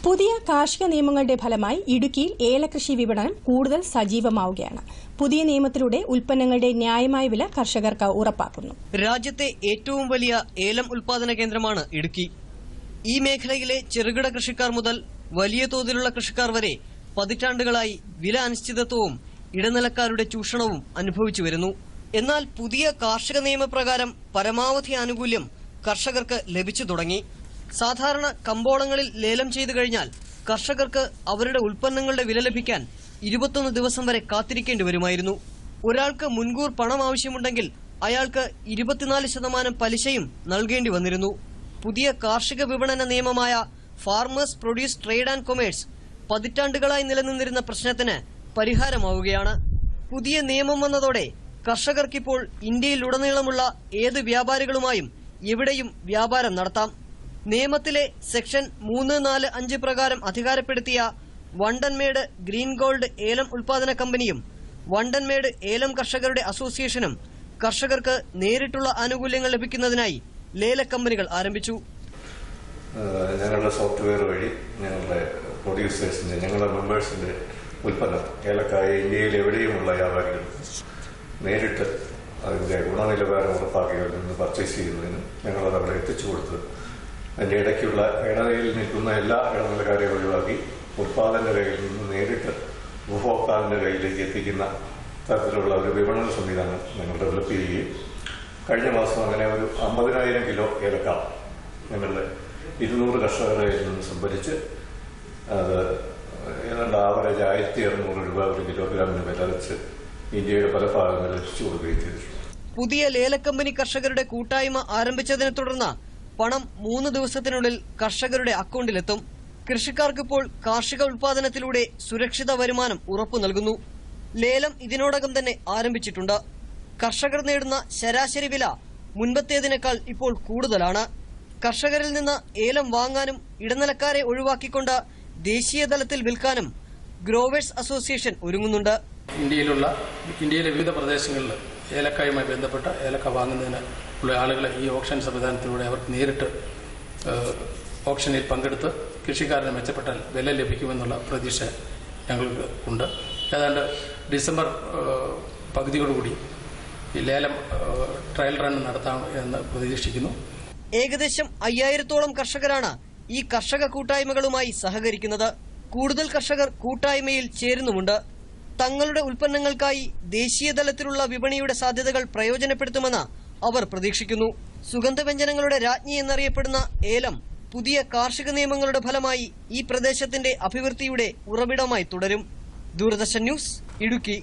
പുതിയ കാർഷിക നിയമങ്ങളുടെ ഫലമായി ഇടുക്കിയിൽ ഏലകൃഷി വിപണനം കൂടുതൽ സജീവമാവുകയാണ്. പുതിയ നിയമത്തിലൂടെ ഉൽപ്പന്നങ്ങളുടെ ന്യായമായ വില കർഷകർക്ക് ഉറപ്പാക്കുന്നു. രാജ്യത്തെ ഏറ്റവും വലിയ ഏലം ഉൽപാദന കേന്ദ്രമാണ് ഇടുക്കി. ഈ മേഖലയിലെ ചെറുകിട കൃഷിക്കാർ മുതൽ വലിയ തോതിലുള്ള കൃഷിക്കാർ വരെ പതിറ്റാണ്ടുകളായി വില അനിശ്ചിതത്വവും ഇടനിലക്കാരുടെ ചൂഷണവും അനുഭവിച്ചു വരുന്നു. എന്നാൽ പുതിയ കാർഷിക നിയമപ്രകാരം പരമാവധി ആനുകൂല്യം കർഷകർക്ക് ലഭിച്ചു തുടങ്ങി. സാധാരണ കമ്പോളങ്ങളിൽ ലേലം ചെയ്തു കഴിഞ്ഞാൽ കർഷകർക്ക് അവരുടെ ഉൽപ്പന്നങ്ങളുടെ വില ലഭിക്കാൻ 21 ദിവസം വരെ കാത്തിരിക്കേണ്ടി വരുമായിരുന്നു. ഒരാൾക്ക് മുൻകൂർ പണം ആവശ്യമുണ്ടെങ്കിൽ അയാൾക്ക് 24% പലിശയും നൽകേണ്ടി വന്നിരുന്നു. പുതിയ കാർഷിക വിപണന നിയമമായ farmers produce trade and commerce പതിറ്റാണ്ടുകളായി നിലനിന്നിരുന്ന പ്രശ്നത്തിന് പരിഹാരമാവുകയാണ്. പുതിയ നിയമം വന്നതോടെ കർഷകർക്കിപ്പോൾ ഇന്ത്യയിലുടനീളമുള്ള ഏത് വ്യാപാരികളുമായും എവിടെയും വ്യാപാരം നടത്താം. നിയമത്തിലെ സെക്ഷൻ 345 പ്രകാരം അധികാരപ്പെടുത്തിയ വണ്ടൻമേട് ഗ്രീൻ ഗോൾഡ് ഏലം ഉൽപാദന കമ്പനിയും വണ്ടൻമേട് ഏലം കർഷകരുടെ അസോസിയേഷനും കർഷകർക്ക് നേരിട്ടുള്ള ആനുകൂല്യങ്ങൾ ലഭിക്കുന്നതിനായി ലേല കമ്പനികൾ ആരംഭിച്ചു. ഞങ്ങളുടെ സോഫ്റ്റ്വെയർ വഴി ഞങ്ങളുടെ പ്രൊഡ്യൂസേഴ്സിന്റെ ഞങ്ങളുടെ മെമ്പേഴ്സിന്റെ ഉൽപ്പന്നം ഏലക്കായ ഇന്ത്യയിൽ എവിടെയുമുള്ള വ്യാപാരികൾ നേരിട്ട് അതിന്റെ ഗുണനിലവാരം ഉറപ്പാക്കിയവരിൽ നിന്ന് പർച്ചേസ് ചെയ്യുന്നതിന് ഞങ്ങളത് അവിടെ എത്തിച്ചു കൊടുത്ത് അതിന്റെ ഇടയ്ക്കുള്ള ഇടനിലയിൽ നിൽക്കുന്ന എല്ലാ ഇടനിലക്കാരെയും ഒഴിവാക്കി ഉൽപാദന്റെ കയ്യിൽ നിന്ന് നേരിട്ട് ഉപഭോക്താവിന്റെ കയ്യിലേക്ക് എത്തിക്കുന്ന തരത്തിലുള്ള ഒരു വിപണന സംവിധാനം ഞങ്ങൾ ഡെവലപ്പ് ചെയ്യുകയും കഴിഞ്ഞ മാസം അങ്ങനെ ഒരു 50,000 കിലോ ഏലക്ക ഞങ്ങളുടെ 200 കർഷകരുടെ കയ്യിൽ നിന്ന് സംഭരിച്ച് അത് ഏതാണ്ട് ആവറേജ് 1,200 രൂപ ഒരു കിലോഗ്രാമിന് വില വെച്ച് ഇന്ത്യയുടെ പല ഭാഗങ്ങളിൽ എത്തിച്ചു കൊടുക്കുകയും ചെയ്തിട്ടുണ്ട്. പുതിയ ലേലക്കമ്പനി കർഷകരുടെ കൂട്ടായ്മ ആരംഭിച്ചതിനെ തുടർന്ന് പണം 3 ദിവസത്തിനുള്ളിൽ കർഷകരുടെ അക്കൌണ്ടിലെത്തും. കൃഷിക്കാർക്കിപ്പോൾ കാർഷിക ഉൽപാദനത്തിലൂടെ സുരക്ഷിത വരുമാനം ഉറപ്പു നൽകുന്നു. ലേലം ഇതിനോടകം തന്നെ ആരംഭിച്ചിട്ടുണ്ട്. കർഷകർ നേടുന്ന ശരാശരി വില മുൻപത്തേതിനേക്കാൾ ഇപ്പോൾ കൂടുതലാണ്. കർഷകരിൽ നിന്ന് ഏലം വാങ്ങാനും ഇടനിലക്കാരെ ഒഴിവാക്കിക്കൊണ്ട് ദേശീയ തലത്തിൽ വിൽക്കാനും ഗ്രോവേഴ്സ് അസോസിയേഷൻ ഒരുങ്ങുന്നുണ്ട്. ഇന്ത്യയിലെ വിവിധ പ്രദേശങ്ങളിൽ ഏലക്കായുമായി ബന്ധപ്പെട്ട ഏലക്ക വാങ്ങുന്നതിന് ഉള്ള ആളുകളെ ഈ ഓപ്ഷൻ സംവിധാനത്തിലൂടെ അവർക്ക് നേരിട്ട് ഓപ്ഷനിൽ പങ്കെടുത്ത് കൃഷിക്കാരന് മെച്ചപ്പെട്ട വില ലഭിക്കുമെന്നുള്ള പ്രതീക്ഷ ഞങ്ങൾക്ക് ഉണ്ട്. ഏതാണ്ട് ഡിസംബർ പകുതിയോടുകൂടി ഈ ലേലം ട്രയൽ റൺ നടത്താം എന്ന് പ്രതീക്ഷിക്കുന്നു. ഏകദേശം 5000-ഓളം കർഷകരാണ് ഈ കർഷക കൂട്ടായ്മകളുമായി സഹകരിക്കുന്നത്. കൂടുതൽ കർഷകർ കൂട്ടായ്മയിൽ ചേരുന്നുമുണ്ട്. തങ്ങളുടെ ഉൽപ്പന്നങ്ങൾക്കായി ദേശീയ തലത്തിലുള്ള വിപണിയുടെ സാധ്യതകൾ പ്രയോജനപ്പെടുത്തുമെന്ന് അവർ പ്രതീക്ഷിക്കുന്നു. സുഗന്ധവ്യഞ്ജനങ്ങളുടെ രാജ്ഞി എന്നറിയപ്പെടുന്ന ഏലം പുതിയ കാർഷിക നിയമങ്ങളുടെ ഫലമായി ഈ പ്രദേശത്തിന്റെ അഭിവൃദ്ധിയുടെ ഉറവിടമായി തുടരും. ദൂരദർശൻ ന്യൂസ്, ഇടുക്കി.